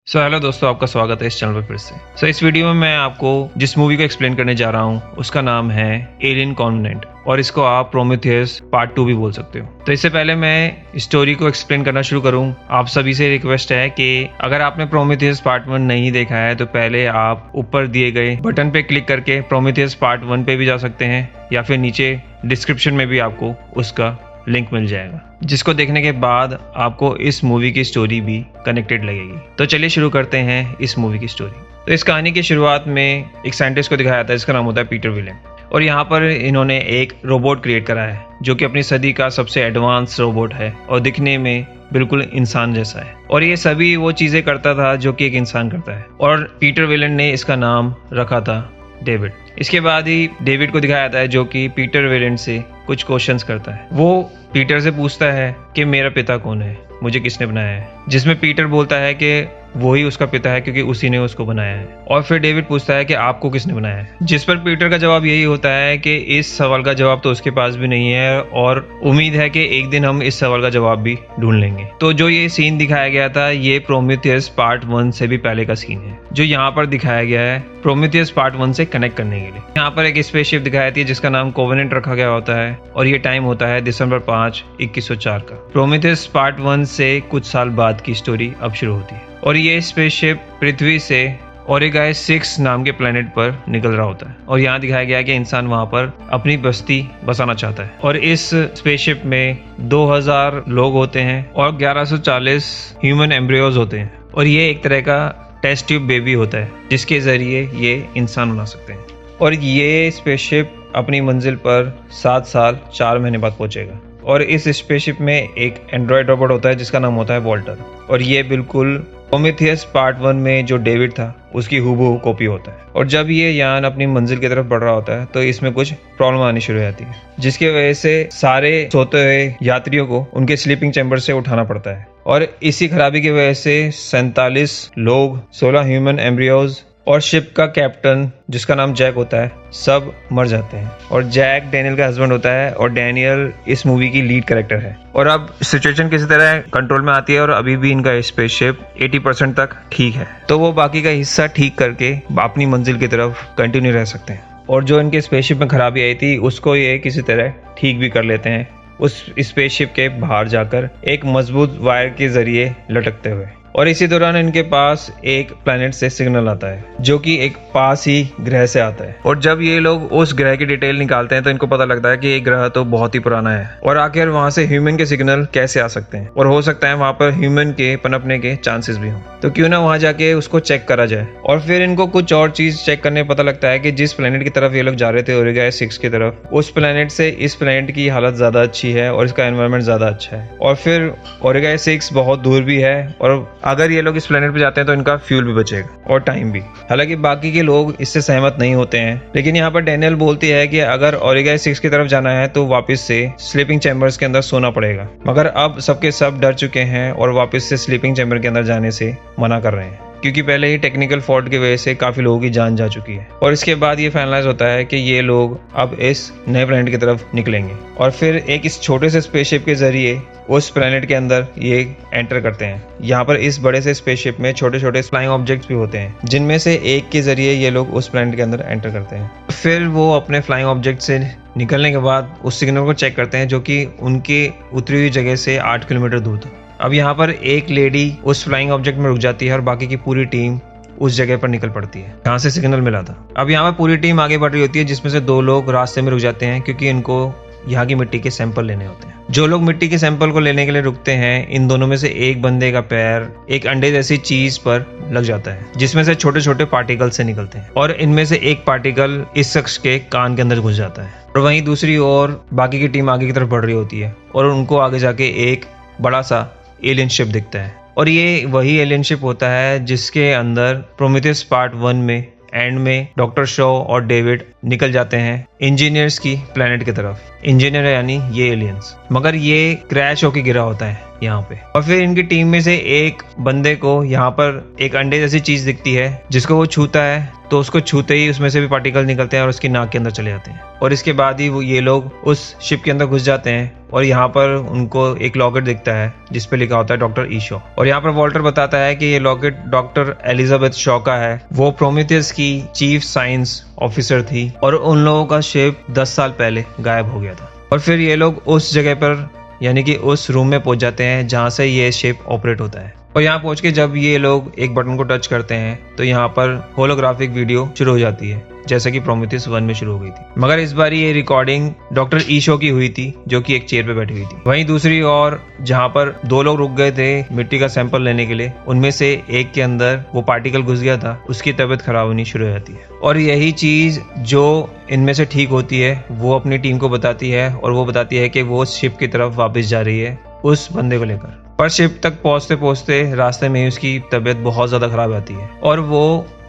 Hello दोस्तों, आपका स्वागत है इस चैनल पर फिर से। इस वीडियो में मैं आपको जिस मूवी को एक्सप्लेन करने जा रहा हूँ उसका नाम है एलियन कॉन्वेनेंट, और इसको आप प्रोमेथियस पार्ट 2 भी बोल सकते हो। तो इससे पहले मैं स्टोरी को एक्सप्लेन करना शुरू करूँ, आप सभी से रिक्वेस्ट है कि अगर आपने प्रोमेथियस पार्ट 1 नहीं देखा है तो पहले आप ऊपर दिए गए बटन पे क्लिक करके प्रोमेथियस पार्ट 1 पे भी जा सकते हैं, या फिर नीचे डिस्क्रिप्शन में भी आपको उसका लिंक मिल जाएगा, जिसको देखने के बाद आपको इस मूवी की स्टोरी भी कनेक्टेड लगेगी। तो चलिए शुरू करते हैं इस मूवी की स्टोरी। तो इस कहानी की शुरुआत में एक साइंटिस्ट को दिखाया जाता है जिसका नाम होता है पीटर विलेन, और यहाँ पर इन्होंने एक रोबोट क्रिएट करा है जो कि अपनी सदी का सबसे एडवांस रोबोट है और दिखने में बिल्कुल इंसान जैसा है, और ये सभी वो चीज़ें करता था जो कि एक इंसान करता है, और पीटर विलेन ने इसका नाम रखा था डेविड। इसके बाद ही डेविड को दिखाया जाता है जो कि पीटर विलेन से कुछ क्वेश्चंस करता है। वो पीटर से पूछता है कि मेरा पिता कौन है, मुझे किसने बनाया है, जिसमें पीटर बोलता है कि वो ही उसका पिता है क्योंकि उसी ने उसको बनाया है। और फिर डेविड पूछता है कि आपको किसने बनाया है, जिस पर पीटर का जवाब यही होता है कि इस सवाल का जवाब तो उसके पास भी नहीं है, और उम्मीद है कि एक दिन हम इस सवाल का जवाब भी ढूंढ लेंगे। तो जो ये सीन दिखाया गया था ये प्रोमेथियस पार्ट 1 से भी पहले का सीन है, जो यहाँ पर दिखाया गया है प्रोमेथियस पार्ट 1 से कनेक्ट करने के लिए। यहाँ पर एक स्पेसशिप दिखाई जाती है जिसका नाम कोवेनेंट रखा गया होता है, और ये टाइम होता है दिसंबर 5, 2104 का। प्रोमेथियस पार्ट 1 से कुछ साल बाद की स्टोरी अब शुरू होती है, और ये स्पेसशिप पृथ्वी से ओरेगाय 6 नाम के प्लेनेट पर निकल रहा होता है, और यहाँ दिखाया गया है कि इंसान वहाँ पर अपनी बस्ती बसाना चाहता है। और इस स्पेसशिप में 2000 लोग होते हैं और 1140 ह्यूमन एम्ब्रियोज होते हैं, और ये एक तरह का टेस्ट ट्यूब बेबी होता है जिसके जरिए ये इंसान बना सकते हैं। और ये स्पेसशिप अपनी मंजिल पर 7 साल 4 महीने बाद पहुंचेगा, और इस स्पेसशिप में एक एंड्रॉयड रोबोट होता है जिसका नाम होता है वॉल्टर, और ये बिल्कुल प्रोमेथियस पार्ट 1 में जो डेविड था उसकी हूबहू कॉपी होता है। और जब ये यान अपनी मंजिल की तरफ बढ़ रहा होता है तो इसमें कुछ प्रॉब्लम आनी शुरू हो जाती है, जिसकी वजह से सारे सोते हुए यात्रियों को उनके स्लीपिंग चैम्बर से उठाना पड़ता है, और इसी खराबी की वजह से 47 लोग, 16 ह्यूमन एम्ब्रियोज और शिप का कैप्टन जिसका नाम जैक होता है सब मर जाते हैं। और जैक डैनियल का हस्बैंड होता है, और डैनियल इस मूवी की लीड कैरेक्टर है। और अब सिचुएशन किसी तरह कंट्रोल में आती है, और अभी भी इनका स्पेसशिप 80% तक ठीक है, तो वो बाकी का हिस्सा ठीक करके अपनी मंजिल की तरफ कंटिन्यू रह सकते हैं। और जो इनके स्पेसशिप में खराबी आई थी उसको ये किसी तरह ठीक भी कर लेते हैं, उस स्पेसशिप के बाहर जाकर एक मजबूत वायर के जरिए लटकते हुए। और इसी दौरान इनके पास एक प्लैनेट से सिग्नल आता है जो कि एक पास ही ग्रह से आता है, और जब ये लोग उस ग्रह की डिटेल निकालते हैं तो इनको पता लगता है कि ये ग्रह तो बहुत ही पुराना है, और आखिर वहां से ह्यूमन के सिग्नल कैसे आ सकते हैं, और हो सकता है वहां पर ह्यूमन के पनपने के चांसेस भी हों, तो क्यों ना वहां जाके उसको चेक करा जाए। और फिर इनको कुछ और चीज चेक करने पता लगता है कि जिस प्लैनेट की तरफ ये लोग जा रहे थे ओरेगाय 6 की तरफ, उस प्लैनेट से इस प्लैनेट की हालत ज्यादा अच्छी है और इसका एनवायरनमेंट ज्यादा अच्छा है, और फिर ओरेगाय 6 बहुत दूर भी है, और अगर ये लोग इस प्लेनेट पे जाते हैं तो इनका फ्यूल भी बचेगा और टाइम भी। हालांकि बाकी के लोग इससे सहमत नहीं होते हैं, लेकिन यहाँ पर डैनियल बोलती है कि अगर ओरेगाय 6 की तरफ जाना है तो वापस से स्लीपिंग चैम्बर्स के अंदर सोना पड़ेगा, मगर अब सबके सब डर चुके हैं और वापस से स्लीपिंग चैम्बर के अंदर जाने से मना कर रहे हैं, क्योंकि पहले ही टेक्निकल फॉल्ट की वजह से काफी लोगों की जान जा चुकी है। और इसके बाद ये फाइनलाइज होता है कि ये लोग अब इस नए प्लेनेट की तरफ निकलेंगे, और फिर एक इस छोटे से स्पेसशिप के जरिए उस प्लेनेट के अंदर ये एंटर करते हैं। यहाँ पर इस बड़े से स्पेसशिप में छोटे छोटे फ्लाइंग ऑब्जेक्ट्स भी होते हैं, जिनमें से एक के जरिए ये लोग उस प्लेनेट के अंदर एंटर करते हैं। फिर वो अपने फ्लाइंग ऑब्जेक्ट से निकलने के बाद उस सिग्नल को चेक करते हैं जो कि उनके उतरी हुई जगह से 8 किलोमीटर दूर था। अब यहाँ पर एक लेडी उस फ्लाइंग ऑब्जेक्ट में रुक जाती है और बाकी की पूरी टीम उस जगह पर निकल पड़ती है जहाँ से सिग्नल मिला था। अब यहाँ पर पूरी टीम आगे बढ़ रही होती है, जिसमें से 2 लोग रास्ते में रुक जाते हैं क्योंकि इनको यहाँ की मिट्टी के सैंपल लेने होते हैं। जो लोग मिट्टी के सैंपल को लेने के लिए रुकते हैं, इन दोनों में से एक बंदे का पैर एक अंडे जैसी चीज पर लग जाता है, जिसमें से छोटे छोटे पार्टिकल से निकलते हैं, और इनमें से एक पार्टिकल इस शख्स के कान के अंदर घुस जाता है। और वहीं दूसरी ओर बाकी की टीम आगे की तरफ बढ़ रही होती है, और उनको आगे जाके एक बड़ा सा एलियन शिप दिखता है, और ये वही एलियन शिप होता है जिसके अंदर प्रोमेथियस पार्ट 1 में एंड में डॉक्टर शॉ और डेविड निकल जाते हैं इंजीनियर्स की प्लेनेट की तरफ। इंजीनियर यानी ये एलियंस, मगर ये क्रैश होके गिरा होता है यहाँ पे। और फिर इनकी टीम में से एक बंदे को यहाँ पर एक अंडे जैसी चीज दिखती है, जिसको वो छूता है तो उसको छूते ही उसमें से भी पार्टिकल निकलते हैं और उसकी नाक के अंदर चले जाते हैं। और इसके बाद ही वो ये लोग उस शिप के अंदर घुस जाते हैं और यहाँ पर उनको एक लॉकेट दिखता है जिस पे लिखा होता है डॉक्टर ई शॉ। और यहाँ पर वॉल्टर बताता है कि ये लॉकेट डॉक्टर एलिजाबेथ शॉ का है। वो प्रोमेथियस की चीफ साइंस ऑफिसर थी और उन लोगों का शिप 10 साल पहले गायब हो गया था। और फिर ये लोग उस जगह पर यानी कि उस रूम में पहुंच जाते हैं जहां से ये शिप ऑपरेट होता है। और यहाँ पहुंच के जब ये लोग एक बटन को टच करते हैं तो यहाँ पर होलोग्राफिक वीडियो शुरू हो जाती है, जैसे कि प्रोमेथियस 1 में शुरू हो गई थी। मगर इस बार ये रिकॉर्डिंग डॉक्टर ई शॉ की हुई थी, जो कि एक चेयर पे बैठी हुई थी। वहीं दूसरी ओर जहाँ पर 2 लोग रुक गए थे मिट्टी का सैंपल लेने के लिए, उनमें से एक के अंदर वो पार्टिकल घुस गया था, उसकी तबीयत खराब होनी शुरू हो जाती है। और यही चीज जो इनमें से ठीक होती है वो अपनी टीम को बताती है और वो बताती है कि वो शिप की तरफ वापस जा रही है उस बंदे को लेकर। पर शिप तक पहुंचते पहुंचते रास्ते में ही उसकी तबीयत बहुत ज्यादा खराब आती है और वो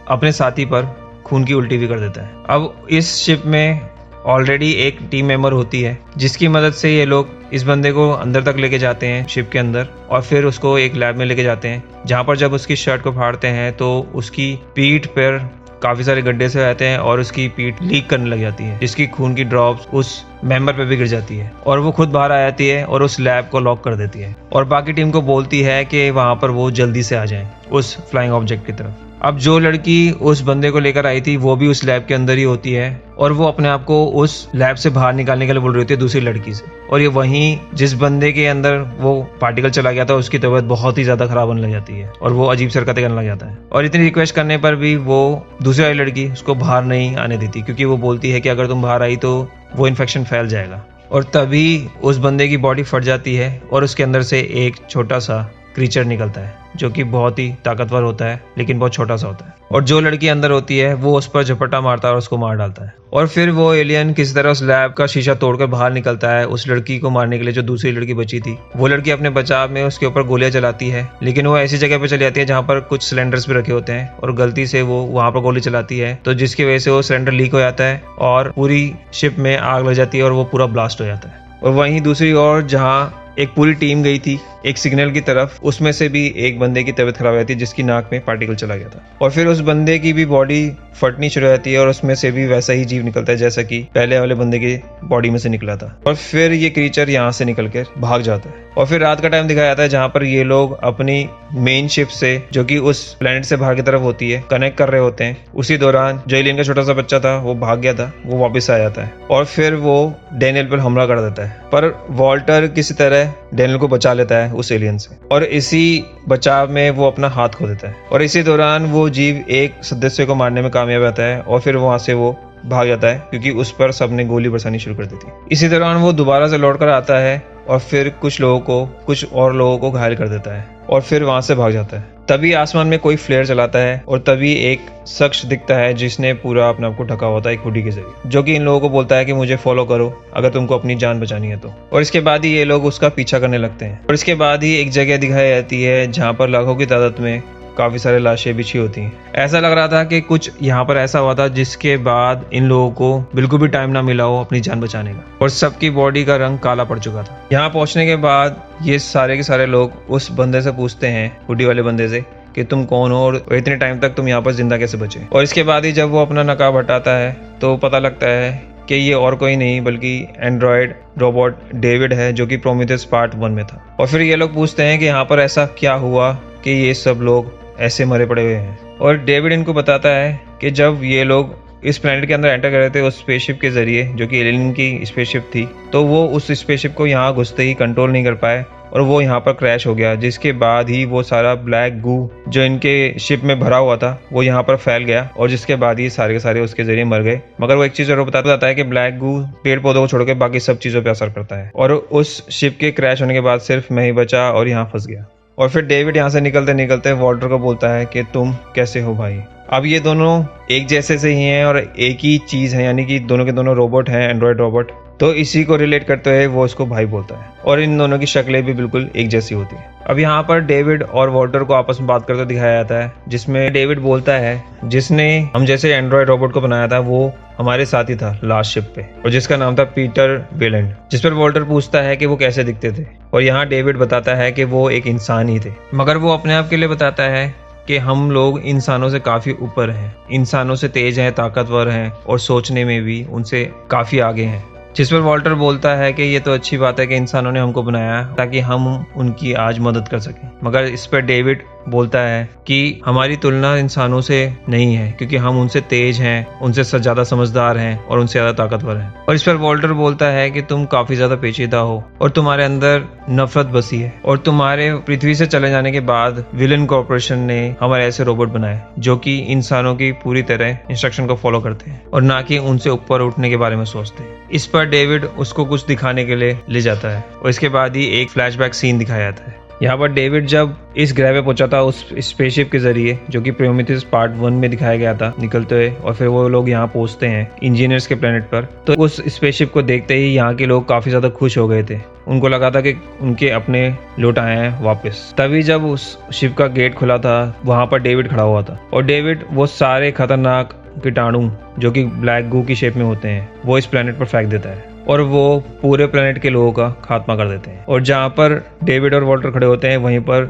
अपने साथी पर खून की उल्टी भी कर देता है। अब इस शिप में ऑलरेडी एक टीम मेंबर होती है जिसकी मदद से ये लोग इस बंदे को अंदर तक लेके जाते हैं शिप के अंदर और फिर उसको एक लैब में लेके जाते हैं, जहाँ पर जब उसकी शर्ट को फाड़ते हैं तो उसकी पीठ पर काफी सारे गड्ढे से रहते हैं और उसकी पीठ लीक करने लग जाती है, जिसकी खून की ड्रॉप्स उस मेंबर पे भी गिर जाती है और वो खुद बाहर आ जाती है और उस लैब को लॉक कर देती है और बाकी टीम को बोलती है कि वहां पर वो जल्दी से आ जाएं उस फ्लाइंग ऑब्जेक्ट की तरफ। अब जो लड़की उस बंदे को लेकर आई थी वो भी उस लैब के अंदर ही होती है और वो अपने आप को उस लैब से बाहर निकालने के लिए बोल रही होती है दूसरी लड़की से। और ये वहीं जिस बंदे के अंदर वो पार्टिकल चला गया था उसकी तबीयत बहुत ही ज्यादा खराब होने लग जाती है और वो अजीब हरकतें करने लग जाता है। और इतनी रिक्वेस्ट करने पर भी वो दूसरी वाली लड़की उसको बाहर नहीं आने देती, क्योंकि वो बोलती है कि अगर तुम बाहर आई तो वो इन्फेक्शन फैल जाएगा। और तभी उस बंदे की बॉडी फट जाती है और उसके अंदर से एक छोटा सा क्रीचर निकलता है जो कि बहुत ही ताकतवर होता है लेकिन बहुत छोटा सा होता है। और जो लड़की अंदर होती है वो उस पर झपट्टा मारता है और उसको मार डालता है। और फिर वो एलियन किसी तरह उस लैब का शीशा तोड़कर बाहर निकलता है उस लड़की को मारने के लिए जो दूसरी लड़की बची थी। वो लड़की अपने बचाव में उसके ऊपर गोलियां चलाती है, लेकिन वो ऐसी जगह पे चली जाती है जहाँ पर कुछ सिलेंडर्स भी रखे होते हैं और गलती से वो वहां पर गोली चलाती है, तो जिसकी वजह से वो सिलेंडर लीक हो जाता है और पूरी शिप में आग लग जाती है और वो पूरा ब्लास्ट हो जाता है। और वहीं दूसरी ओर जहाँ एक पूरी टीम गई थी एक सिग्नल की तरफ, उसमें से भी एक बंदे की तबीयत खराब हो जाती है जिसकी नाक में पार्टिकल चला गया था और फिर उस बंदे की भी बॉडी फटनी शुरू हो जाती है और उसमें से भी वैसा ही जीव निकलता है जैसा कि पहले वाले बंदे की बॉडी में से निकला था। और फिर ये क्रीचर यहाँ से निकल कर भाग जाता है और फिर रात का टाइम दिखाया जाता है जहाँ पर ये लोग अपनी मेन शिप से जो कि उस प्लेनेट से बाहर की तरफ होती है कनेक्ट कर रहे होते हैं। उसी दौरान जो एलियन का छोटा सा बच्चा था वो भाग गया था, वो वापस आ जाता है और फिर वो डैनियल पर हमला कर देता है, पर वॉल्टर किसी तरह डैनियल को बचा लेता है उस एलियन से और इसी बचाव में वो अपना हाथ खो देता है। और इसी दौरान वो जीव एक सदस्य को मारने में कामयाब रहता है और फिर वहां से वो भाग जाता है क्योंकि उस पर सबने गोली बरसानी शुरू कर दी थी। इसी दौरान वो दोबारा से लौट कर आता है और फिर कुछ और लोगों को घायल कर देता है और फिर वहां से भाग जाता है। तभी आसमान में कोई फ्लेयर चलाता है और तभी एक शख्स दिखता है जिसने पूरा अपने आप को ढका हुआ था एक हुडी के जरिए, जो कि इन लोगों को बोलता है कि मुझे फॉलो करो अगर तुमको अपनी जान बचानी है तो। और इसके बाद ही ये लोग उसका पीछा करने लगते हैं और इसके बाद ही एक जगह दिखाई जाती है जहाँ पर लाखों की तादाद में काफी सारे लाशें बिछी होती हैं। ऐसा लग रहा था कि कुछ यहाँ पर ऐसा हुआ था जिसके बाद इन लोगों को बिल्कुल भी टाइम ना मिला हो अपनी जान बचाने का और सबकी बॉडी का रंग काला पड़ चुका था। यहाँ पहुंचने के बाद ये सारे के सारे लोग उस बंदे से पूछते हैं, हुडी वाले बंदे से, कि तुम कौन हो और इतने टाइम तक तुम यहाँ पर जिंदा कैसे बचे। और इसके बाद ही जब वो अपना नकाब हटाता है तो पता लगता है कि ये और कोई नहीं बल्कि एंड्रॉयड रोबोट डेविड है जो कि प्रोमेथियस पार्ट 1 में था। और फिर ये लोग पूछते हैं कि यहाँ पर ऐसा क्या हुआ कि ये सब लोग ऐसे मरे पड़े हुए हैं। और डेविड इनको बताता है कि जब ये लोग इस प्लेनेट के अंदर एंटर कर रहे थे उस स्पेसशिप के जरिए जो कि एलियन की स्पेसशिप थी, तो वो उस स्पेसशिप को यहाँ घुसते ही कंट्रोल नहीं कर पाए और वो यहाँ पर क्रैश हो गया, जिसके बाद ही वो सारा ब्लैक गू जो इनके शिप में भरा हुआ था वो यहाँ पर फैल गया और जिसके बाद ही सारे के सारे उसके जरिए मर गए। मगर वो एक चीज और बताता है कि ब्लैक गू पेड़ पौधों को छोड़ के बाकी सब चीजों पर असर करता है और उस शिप के क्रैश होने के बाद सिर्फ मैं ही बचा और यहाँ फंस गया। और फिर डेविड यहाँ से निकलते निकलते वॉल्टर को बोलता है कि तुम कैसे हो भाई। अब ये दोनों एक जैसे से ही हैं और एक ही चीज है, यानी कि दोनों के दोनों रोबोट हैं, एंड्रॉयड रोबोट। तो इसी को रिलेट करते हुए वो उसको भाई बोलता है और इन दोनों की शक्लें भी बिल्कुल एक जैसी होती है। अब यहाँ पर डेविड और वॉल्टर को आपस में बात करते दिखाया जाता है, जिसमें डेविड बोलता है जिसने हम जैसे एंड्रॉयड रोबोट को बनाया था वो हमारे साथ ही था लास्ट शिप पे, और जिसका नाम था पीटर वेलेंड। जिस पर वॉल्टर पूछता है कि वो कैसे दिखते थे, और यहाँ डेविड बताता है कि वो एक इंसान ही थे, मगर वो अपने आप के लिए बताता है कि हम लोग इंसानों से काफ़ी ऊपर हैं, इंसानों से तेज हैं, ताकतवर हैं और सोचने में भी उनसे काफ़ी आगे हैं। जिस पर वॉल्टर बोलता है कि ये तो अच्छी बात है कि इंसानों ने हमको बनाया ताकि हम उनकी आज मदद कर सकें, मगर इस पर डेविड बोलता है कि हमारी तुलना इंसानों से नहीं है क्योंकि हम उनसे तेज हैं, उनसे ज़्यादा समझदार हैं और उनसे ज़्यादा ताकतवर हैं। और इस पर वॉल्टर बोलता है कि तुम काफ़ी ज़्यादा पेचीदा हो और तुम्हारे अंदर नफरत बसी है, और तुम्हारे पृथ्वी से चले जाने के बाद विलन कॉर्पोरेशन ने हमारे ऐसे रोबोट बनाए जो कि इंसानों की पूरी तरह इंस्ट्रक्शन को फॉलो करते हैं और ना कि उनसे ऊपर उठने के बारे में सोचते हैं। इस पर डेविड उसको कुछ दिखाने के लिए ले जाता है और इसके बाद ही एक फ्लैशबैक सीन दिखाया जाता है। यहाँ पर डेविड जब इस ग्रह पे पहुंचा था उस स्पेसशिप के जरिए जो कि प्रोमेथियस पार्ट 1 में दिखाया गया था निकलते हुए, और फिर वो लोग यहाँ पहुंचते हैं इंजीनियर्स के प्लेनेट पर, तो उस स्पेसशिप को देखते ही यहाँ के लोग काफी ज्यादा खुश हो गए थे। उनको लगा था कि उनके अपने लौट आए हैं वापस। तभी जब उस शिप का गेट खुला था वहां पर डेविड खड़ा हुआ था, और डेविड वो सारे खतरनाक कीटाणु जो कि ब्लैक गू की शेप में होते हैं वो इस प्लेनेट पर फेंक देता है और वो पूरे प्लेनेट के लोगों का खात्मा कर देते हैं। और जहाँ पर डेविड और वॉल्टर खड़े होते हैं वहीं पर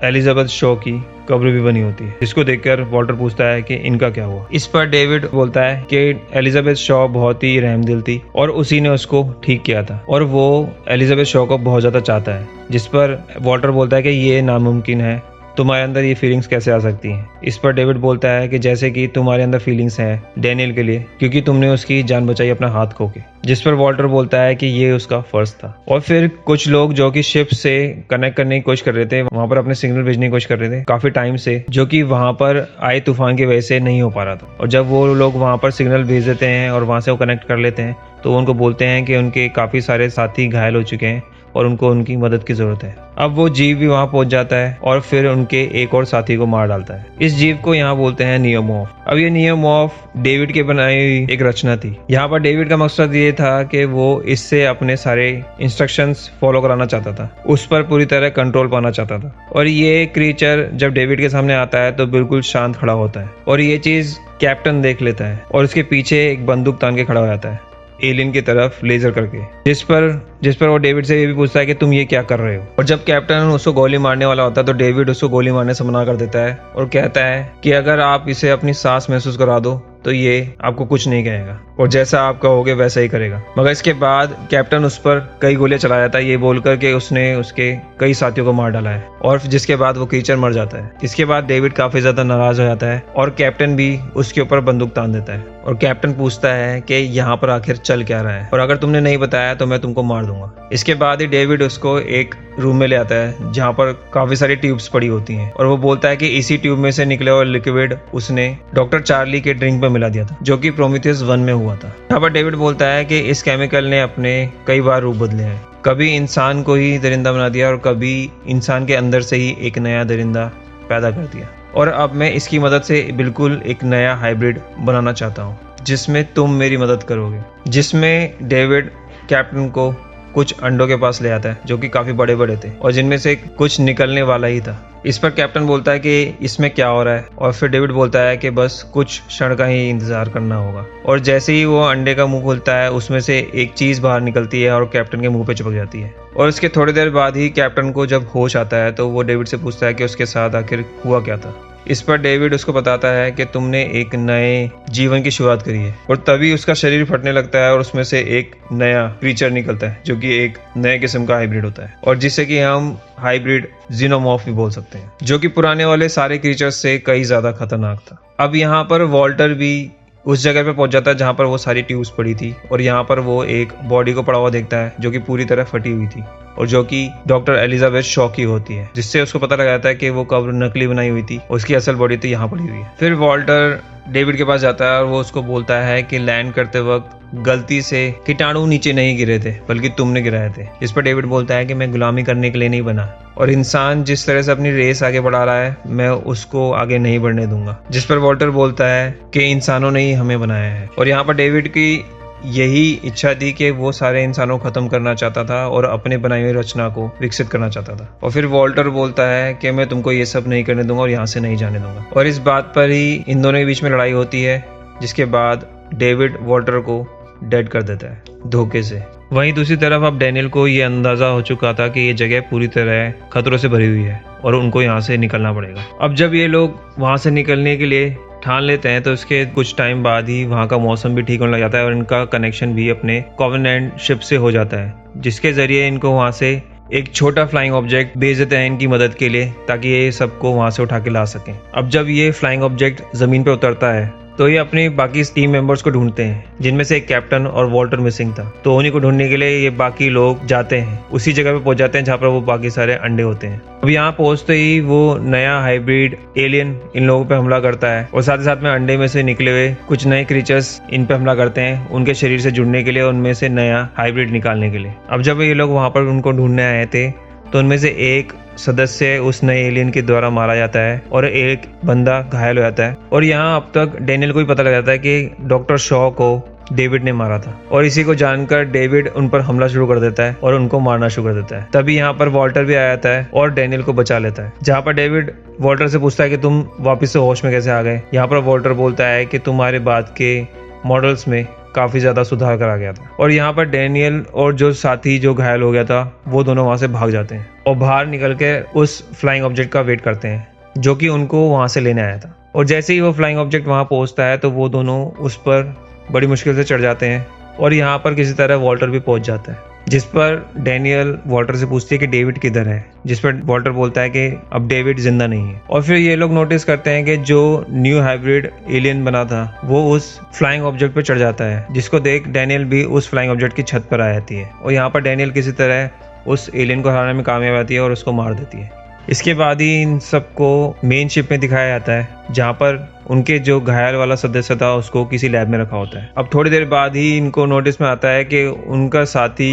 एलिजाबेथ शॉ की कब्र भी बनी होती है, जिसको देखकर वॉल्टर पूछता है कि इनका क्या हुआ। इस पर डेविड बोलता है कि एलिजाबेथ शॉ बहुत ही रहमदिल थी और उसी ने उसको ठीक किया था और वो एलिजाबेथ शॉ को बहुत ज्यादा चाहता है। जिस पर वॉल्टर बोलता है कि ये नामुमकिन है, तुम्हारे अंदर ये फीलिंग्स कैसे आ सकती हैं। इस पर डेविड बोलता है कि जैसे कि तुम्हारे अंदर फीलिंग्स हैं डैनियल के लिए क्योंकि तुमने उसकी जान बचाई अपना हाथ खो के। जिस पर वॉल्टर बोलता है कि ये उसका फर्ज था। और फिर कुछ लोग जो कि शिप से कनेक्ट करने की कोशिश कर रहे थे, वहां पर अपने सिग्नल भेजने की कोशिश कर रहे थे काफी टाइम से, जो कि वहां पर आए तूफान की वजह से नहीं हो पा रहा था। और जब वो लोग वहां पर सिग्नल भेज देते हैं और वहां से वो कनेक्ट कर लेते हैं तो वो उनको बोलते हैं कि उनके काफी सारे साथी घायल हो चुके हैं और उनको उनकी मदद की जरूरत है। अब वो जीव भी वहां पहुंच जाता है और फिर उनके एक और साथी को मार डालता है। इस जीव को यहाँ बोलते हैं नियोमॉर्फ। अब ये नियोमॉर्फ डेविड के बनाई हुई एक रचना थी। यहाँ पर डेविड का मकसद ये था कि वो इससे अपने सारे इंस्ट्रक्शंस फॉलो कराना चाहता था, उस पर पूरी तरह कंट्रोल पाना चाहता था। और ये क्रीचर जब डेविड के सामने आता है तो बिल्कुल शांत खड़ा होता है और ये चीज कैप्टन देख लेता है और उसके पीछे एक बंदूक तान के खड़ा हो जाता है एलियन की तरफ लेजर करके, जिस पर वो डेविड से ये भी पूछता है कि तुम ये क्या कर रहे हो। और जब कैप्टन उसको गोली मारने वाला होता है तो डेविड उसको गोली मारने से मना कर देता है और कहता है कि अगर आप इसे अपनी सांस महसूस करा दो तो ये आपको कुछ नहीं कहेगा और जैसा आप कहोगे वैसा ही करेगा। मगर इसके बाद कैप्टन उस पर कई गोलियां चला जाता है ये बोलकर के उसने उसके कई साथियों को मार डाला है, और जिसके बाद वो क्रीचर मर जाता है। इसके बाद डेविड काफी ज्यादा नाराज हो जाता है और कैप्टन भी उसके ऊपर बंदूक तान देता है और कैप्टन पूछता है कि यहाँ पर आखिर चल क्या रहा है और अगर तुमने नहीं बताया तो मैं तुमको मार दूंगा। इसके बाद ही डेविड उसको एक रूम में ले आता है जहाँ पर काफी सारी ट्यूब्स पड़ी होती हैं और वो बोलता है कि इसी ट्यूब में से निकले हुए लिक्विड उसने डॉक्टर चार्ली के ड्रिंक में मिला दिया था जो कि प्रोमेथियस 1 में हुआ था। यहाँ पर डेविड बोलता है कि इस केमिकल ने अपने कई बार रूप बदले हैं, कभी इंसान को ही दरिंदा बना दिया और कभी इंसान के अंदर से ही एक नया दरिंदा पैदा कर दिया, और अब मैं इसकी मदद से बिल्कुल एक नया हाइब्रिड बनाना चाहता हूँ जिसमें तुम मेरी मदद करोगे। जिसमें डेविड कैप्टन को कुछ अंडों के पास ले आता है जो कि काफी बड़े बड़े थे और जिनमें से कुछ निकलने वाला ही था। इस पर कैप्टन बोलता है कि इसमें क्या हो रहा है और फिर डेविड बोलता है कि बस कुछ क्षण का ही इंतजार करना होगा। और जैसे ही वो अंडे का मुंह खोलता है उसमें से एक चीज बाहर निकलती है और कैप्टन के मुंह पे चिपक जाती है। और उसके थोड़ी देर बाद ही कैप्टन को जब होश आता है तो वो डेविड से पूछता है कि उसके साथ आखिर हुआ क्या था। इस पर डेविड उसको बताता है कि तुमने एक नए जीवन की शुरुआत करी है, और तभी उसका शरीर फटने लगता है और उसमें से एक नया क्रीचर निकलता है जो कि एक नए किस्म का हाइब्रिड होता है और जिसे कि हम हाइब्रिड जीनोमॉर्फ भी बोल सकते हैं, जो कि पुराने वाले सारे क्रीचर्स से कई ज्यादा खतरनाक था। अब यहाँ पर वॉल्टर भी उस जगह पे पहुंच जाता है जहाँ पर वो सारी ट्यूब्स पड़ी थी और यहाँ पर वो एक बॉडी को पड़ा हुआ देखता है जो कि पूरी तरह फटी हुई थी और जो कि डॉक्टर एलिजाबेथ शॉ की होती है, जिससे उसको पता लग जाता है कि वो कब्र नकली बनाई हुई थी, उसकी असल बॉडी तो यहाँ पड़ी हुई है। फिर वॉल्टर डेविड के पास जाता है और वो उसको बोलता है कि लैंड करते वक्त गलती से कीटाणु नीचे नहीं गिरे थे बल्कि तुमने गिराए थे। इस पर डेविड बोलता है कि मैं गुलामी करने के लिए नहीं बना और इंसान जिस तरह से अपनी रेस आगे बढ़ा रहा है मैं उसको आगे नहीं बढ़ने दूंगा। जिस पर वॉल्टर बोलता है कि इंसानों ने ही हमें बनाया है। और यहाँ पर डेविड की यही इच्छा थी कि वो सारे इंसानों को खत्म करना चाहता था और अपने बनाई हुई रचना को विकसित करना चाहता था। और फिर वॉल्टर बोलता है कि मैं तुमको ये सब नहीं करने दूंगा और यहाँ से नहीं जाने दूंगा। और इस बात पर ही इन दोनों के बीच में लड़ाई होती है, जिसके बाद डेविड वॉल्टर को डेड कर देता है धोखे से। वहीं दूसरी तरफ अब डैनियल को ये अंदाजा हो चुका था कि ये जगह पूरी तरह खतरों से भरी हुई है और उनको यहाँ से निकलना पड़ेगा। अब जब ये लोग वहाँ से निकलने के लिए ठान लेते हैं तो उसके कुछ टाइम बाद ही वहाँ का मौसम भी ठीक होने लग जाता है और इनका कनेक्शन भी अपने कॉवेनेंट शिप से हो जाता है, जिसके जरिए इनको वहाँ से एक छोटा फ्लाइंग ऑब्जेक्ट भेज देते हैं इनकी मदद के लिए, ताकि ये सबको वहाँ से उठा के ला सकें। अब जब ये फ्लाइंग ऑब्जेक्ट जमीन पे उतरता है तो ये अपनी बाकी टीम मेंबर्स को ढूंढते हैं, जिनमें से एक कैप्टन और वॉल्टर मिसिंग था। तो उन्हीं को ढूंढने के लिए ये बाकी लोग जाते हैं, उसी जगह पे पहुंच जाते हैं जहाँ पर वो बाकी सारे अंडे होते हैं। अब यहाँ पहुंचते ही वो नया हाइब्रिड एलियन इन लोगों पे हमला करता है और साथ ही साथ में अंडे में से निकले हुए कुछ नए क्रीचर्स इन पे हमला करते हैं, उनके शरीर से जुड़ने के लिए, उनमें से नया हाइब्रिड निकालने के लिए। अब जब ये लोग वहाँ पर उनको ढूंढने आए थे तो उनमें से एक सदस्य उस नए एलियन के द्वारा मारा जाता है और एक बंदा घायल हो जाता है। और यहाँ अब तक डैनियल को भी पता लग जाता है कि डॉक्टर शॉ को डेविड ने मारा था, और इसी को जानकर डेविड उन पर हमला शुरू कर देता है और उनको मारना शुरू कर देता है। तभी यहाँ पर वॉल्टर भी आ जाता है और डैनियल को बचा लेता है, जहाँ पर डेविड वॉल्टर से पूछता है कि तुम वापस से होश में कैसे आ गए। यहाँ पर वॉल्टर बोलता है कि तुम्हारे बाद के मॉडल्स में काफी ज्यादा सुधार करा गया था। और यहाँ पर डैनियल और जो साथी जो घायल हो गया था वो दोनों वहां से भाग जाते हैं और बाहर निकल के उस फ्लाइंग ऑब्जेक्ट का वेट करते हैं जो कि उनको वहां से लेने आया था। और जैसे ही वो फ्लाइंग ऑब्जेक्ट वहां पहुंचता है तो वो दोनों उस पर बड़ी मुश्किल से चढ़ जाते हैं और यहाँ पर किसी तरह वॉल्टर भी पहुंच जाता है, जिस पर डैनियल वॉल्टर से पूछती है कि डेविड किधर है, जिस पर वॉल्टर बोलता है कि अब डेविड जिंदा नहीं है। और फिर ये लोग नोटिस करते हैं कि जो न्यू हाइब्रिड एलियन बना था वो उस फ्लाइंग ऑब्जेक्ट पर चढ़ जाता है, जिसको देख डैनियल भी उस फ्लाइंग ऑब्जेक्ट की छत पर आ जाती है और यहाँ पर डैनियल किसी तरह उस एलियन को हराने में कामयाब आती है और उसको मार देती है। इसके बाद ही इन सबको मेन शिप में दिखाया जाता है, जहाँ पर उनके जो घायल वाला सदस्य था उसको किसी लैब में रखा होता है। अब थोड़ी देर बाद ही इनको नोटिस में आता है कि उनका साथी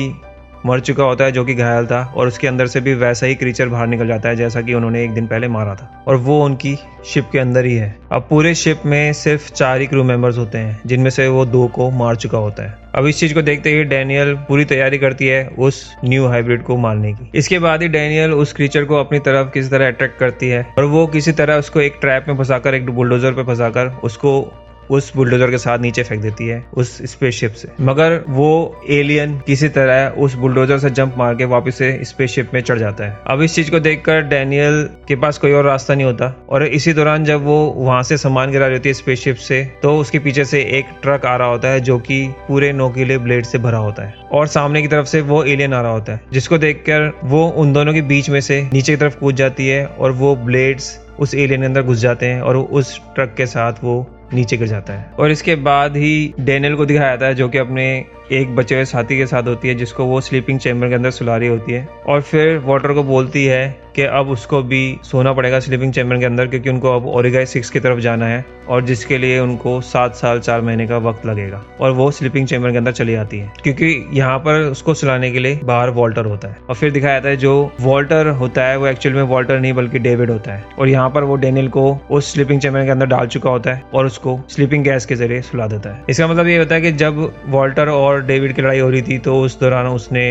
मर चुका होता है जो कि घायल था, और उसके अंदर से भी वैसा ही क्रीचर बाहर निकल जाता है जैसा कि उन्होंने एक दिन पहले मारा था, और वो उनकी शिप के अंदर ही है। अब पूरे शिप में सिर्फ 4 ही क्रू मेंबर्स होते हैं, जिनमें से वो 2 को मार चुका होता है। अब इस चीज को देखते हुए डैनियल पूरी तैयारी करती है उस न्यू हाइब्रिड को मारने की। इसके बाद ही डैनियल उस क्रीचर को अपनी तरफ किसी तरह अट्रैक्ट करती है और वो किसी तरह उसको एक ट्रैप में फंसाकर, एक बुलडोजर पे फंसाकर उसको उस बुलडोजर के साथ नीचे फेंक देती है उस स्पेसशिप से। मगर वो एलियन किसी तरह उस बुलडोजर से जंप मार के वापस से स्पेसशिप में चढ़ जाता है। अब इस चीज को देखकर डैनियल के पास कोई और रास्ता नहीं होता, और इसी दौरान जब वो वहां से सामान गिरा रही होती है स्पेसशिप से, तो उसके पीछे से एक ट्रक आ रहा होता है जो कि पूरे नोकीले ब्लेड से भरा होता है, और सामने की तरफ से वो एलियन आ रहा होता है, जिसको देखकर वो उन दोनों के बीच में से नीचे की तरफ कूद जाती है और वो ब्लेड्स उस एलियन के अंदर घुस जाते हैं और उस ट्रक के साथ वो नीचे गिर जाता है। और इसके बाद ही डैनियल को दिखाया जाता है जो कि अपने एक बचे हुए साथी के साथ होती है, जिसको वो स्लीपिंग चैम्बर के अंदर सुला रही होती है, और फिर वॉल्टर को बोलती है कि अब उसको भी सोना पड़ेगा स्लीपिंग चैम्बर के अंदर, क्योंकि उनको अब ओरिगाई 6 की तरफ जाना है और जिसके लिए उनको 7 साल 4 महीने का वक्त लगेगा। और वो स्लीपिंग चैम्बर के अंदर चली जाती है क्योंकि यहाँ पर उसको सुलाने के लिए बाहर वॉल्टर होता है। और फिर दिखाया जाता है जो वॉल्टर होता है वो एक्चुअल में वॉल्टर नहीं बल्कि डेविड होता है, और यहाँ पर वो डैनियल को उस स्लीपिंग चैम्बर के अंदर डाल चुका होता है और उसको स्लीपिंग गैस के जरिए सुला देता है। इसका मतलब ये होता है कि जब वॉल्टर और डेविड की लड़ाई हो रही थी तो उस दौरान उसने,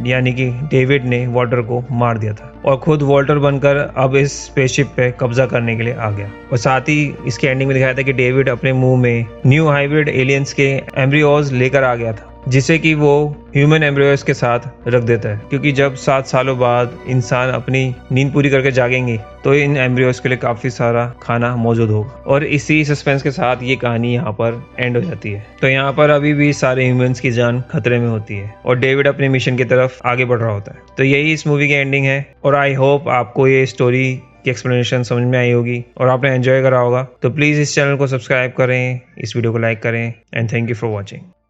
यानी कि डेविड ने वॉल्टर को मार दिया था और खुद वॉल्टर बनकर अब इस स्पेसशिप पे कब्जा करने के लिए आ गया। और साथ ही इसके एंडिंग में दिखाया था कि डेविड अपने मुंह में न्यू हाइब्रिड एलियंस के एम्ब्रियोज लेकर आ गया था, जिसे कि वो ह्यूमन एम्ब्रियोज के साथ रख देता है, क्योंकि जब 7 सालों बाद इंसान अपनी नींद पूरी करके जागेंगे तो इन एम्ब्रियोज के लिए काफी सारा खाना मौजूद होगा। और इसी सस्पेंस के साथ ये कहानी यहाँ पर एंड हो जाती है। तो यहाँ पर अभी भी सारे ह्यूमंस की जान खतरे में होती है और डेविड अपने मिशन की तरफ आगे बढ़ रहा होता है। तो यही इस मूवी की एंडिंग है, और आई होप आपको ये स्टोरी की एक्सप्लेनेशन समझ में आई होगी और आपने एंजॉय करा होगा। तो प्लीज इस चैनल को सब्सक्राइब करें, इस वीडियो को लाइक करें, and thank you for watching.